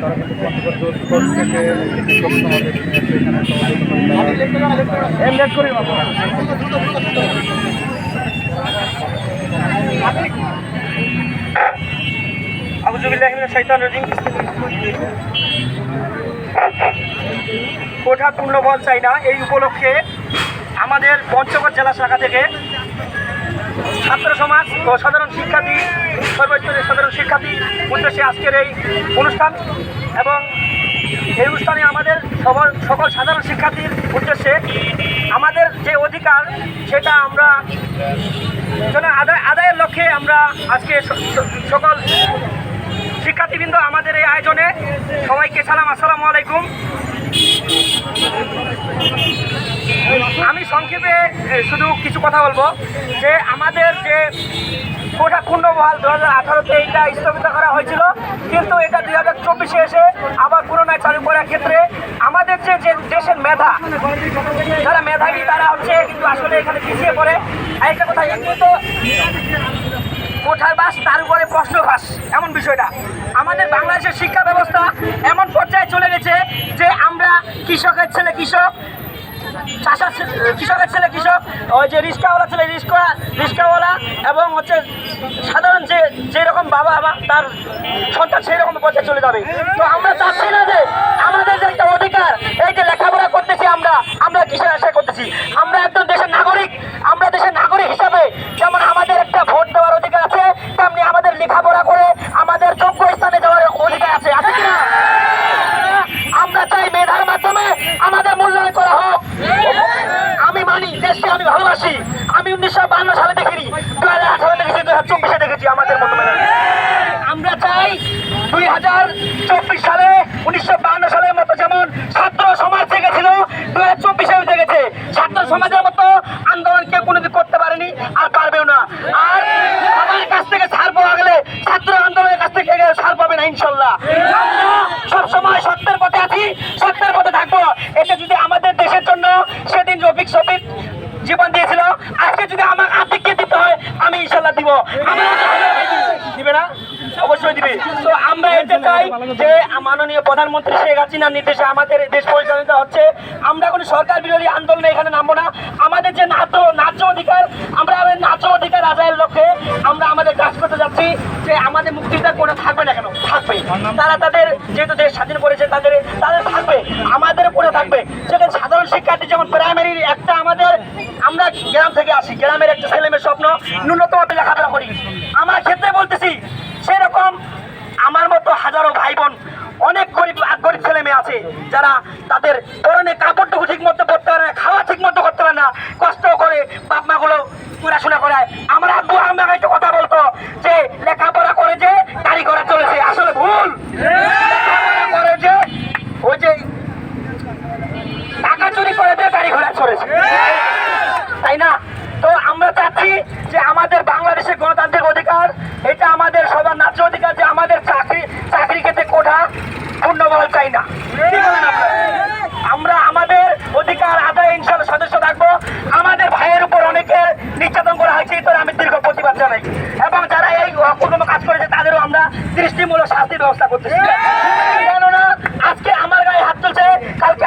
তারা কিন্তু পঞ্চগড় জোর কোর্ট থেকে প্রশ্ন হবে এখানে করি কোঠা পূর্ণবল চাই না, এই উপলক্ষে আমাদের পঞ্চগড় জেলা শাখা থেকে ছাত্র সমাজ ও সাধারণ শিক্ষার্থী সর্বস্তরের সাধারণ শিক্ষার্থী উদ্দেশ্যে আজকের এই অনুষ্ঠান এবং এই অনুষ্ঠানে আমাদের সকল সাধারণ শিক্ষার্থীর উদ্দেশ্যে আমাদের যে অধিকার সেটা আমরা আদায়ের লক্ষ্যে আমরা আজকে সকল শিক্ষার্থীবৃন্দ আমাদের এই আয়োজনে সবাইকে সালাম, আসসালামু আলাইকুম। আমি সংক্ষেপে শুধু কিছু কথা বলবো যে আমাদের যে কোঠা পূর্ণবহাল 2018-তে এইটা স্থগিত করা হয়েছিল, কিন্তু এটা 2024-এ এসে আবার পুনরায় চালু করার ক্ষেত্রে আমাদের যে দেশের মেধা, যারা মেধাবী তারা হচ্ছে কিন্তু আসলে এখানে পিছিয়ে পড়ে। একটা কথা, এমনি তো কোঠার বাস তার উপরে প্রশ্ন ফাঁস, এমন বিষয়টা আমাদের বাংলাদেশের শিক্ষা ব্যবস্থা এমন পর্যায়ে চলে গেছে যে আমরা কৃষকের ছেলে কৃষক, কৃষকের ছেলে কৃষক, ওই যে রিক্সাওয়ালা ছেলে রিক্সাওয়ালা এবং হচ্ছে সাধারণ যেরকম বাবা তার সন্তান সেই রকম পর্যায়ে চলে যাবে। তো আমরা চাচ্ছি না যে আমাদের যে একটা অধিকার, এই যে লেখাপড়া করতেছি আমরা কিসের আশায় করতেছি? আমরা একজন দেশের নাগরিক, আমরা দেশের নাগরিক হিসাবে যেমন আমাদের একটা ভোট দেওয়ার অধিকার আছে, তেমনি আমাদের লেখাপড়া করে আমাদের যোগ্য স্থানে যাওয়ার অধিকার আছে কিনা? আমরা চাই মেধার মাধ্যমে আমাদের মূল্যায়ন করা হোক। আমি মানি দেশকে, আমি ভালোবাসি। আমি 1952 সালে দেখিনি, 2018 দেখেছি, 2024-এ দেখেছি আমাদের মতো। আমরা চাই 2024 সালে 1952 সালের মতো যেমন ছাত্র সমাজ জেগেছিল, 2024-এও জেগেছে। ছাত্র সমাজের মতো আন্দোলন কেউ কোনোদিন করতে পারেনি আর পারবেও না। আর আমার কাছ থেকে ছাড় পাওয়া গেলে ছাত্র আন্দোলনের কাছ থেকে ছাড় পাবে না ইনশাল্লাহ। আমরা সবসময় সত্যের পথে আছি, সত্যের পথে থাকবো। এটা যদি আমাদের দেশের জন্য সেদিন রফিক শফিক জীবন দিয়েছিল, আজকে যদি আমার আর্থিককে দিতে হয় আমি ইনশাল্লাহ দিব। দিবে না? অবশ্যই দিবে। তো আমরা এটা চাই যে মাননীয় প্রধানমন্ত্রী শেখ হাসিনার নির্দেশে আমাদের দেশ পরিচালিত হচ্ছে। আমরা কোনো সরকার বিরোধী আন্দোলনে এখানে নামবো না। আমাদের যে ন্যায্য অধিকার, আমরা আমাদের ন্যায্য অধিকার আদায়ের লক্ষ্যে আমরা আমাদের কাজ করতে যাচ্ছি। যে আমাদের মুক্তিটা কোনো থাকবে না কেন? থাকবে। তারা তাদের যেহেতু দেশ স্বাধীন করেছে তাদের থাকবে, আমাদের উপরে থাকবে। সেখানে সাধারণ শিক্ষার্থী যেমন প্রাইমারির একটা আমরা গ্রাম থেকে আসি, গ্রামের একটা ছেলেমেয়ের স্বপ্ন ন্যূনতম লেখাপড়া করি। আমার ক্ষেত্রে বলতেছি সেরকম আমার মতো হাজারো ভাই বোন, অনেক গরিব ছেলে মেয়ে আছে যারা তাদের পরনে কাপড়টুকু ঠিক মতো পরতে পারে না, খাওয়া ঠিক মতো করতে পারে না, কষ্ট করে বাপ মা গুলো পড়াশোনা করায়। আমার আব্বু আমাকে একটা কথা বলতো যে লেখাপড়া করে যে গাড়ি ঘোড়া চলেছে, আসলে ভুল। লেখাপড়া করে যে ওই যে টাকা চুরি করে যে গাড়ি ঘোড়া চলেছে, তাই না? তো আমরা চাচ্ছি যে আমাদের বাংলাদেশের গণতান্ত্রিক অধিকার, এটা আমাদের সবার ন্যায্য অধিকার যে আমাদের চাকরি ক্ষেত্রে কোঠা পূর্ণবল চাই না। আমরা আমাদের অধিকার আদায় ইনশাল্লাহ সদস্য থাকবো। আমাদের ভাইয়ের উপর অনেকের নির্যাতন করা হয়েছে, তো আমি দীর্ঘ প্রতিবাদ জানাই এবং যারা এই অপূর্ণ কাজ করেছে তাদেরও আমরা দৃষ্টিমূলক শাস্তির ব্যবস্থা করতেছি। কেননা আজকে আমার গায়ে হাত তুলছে, কালকে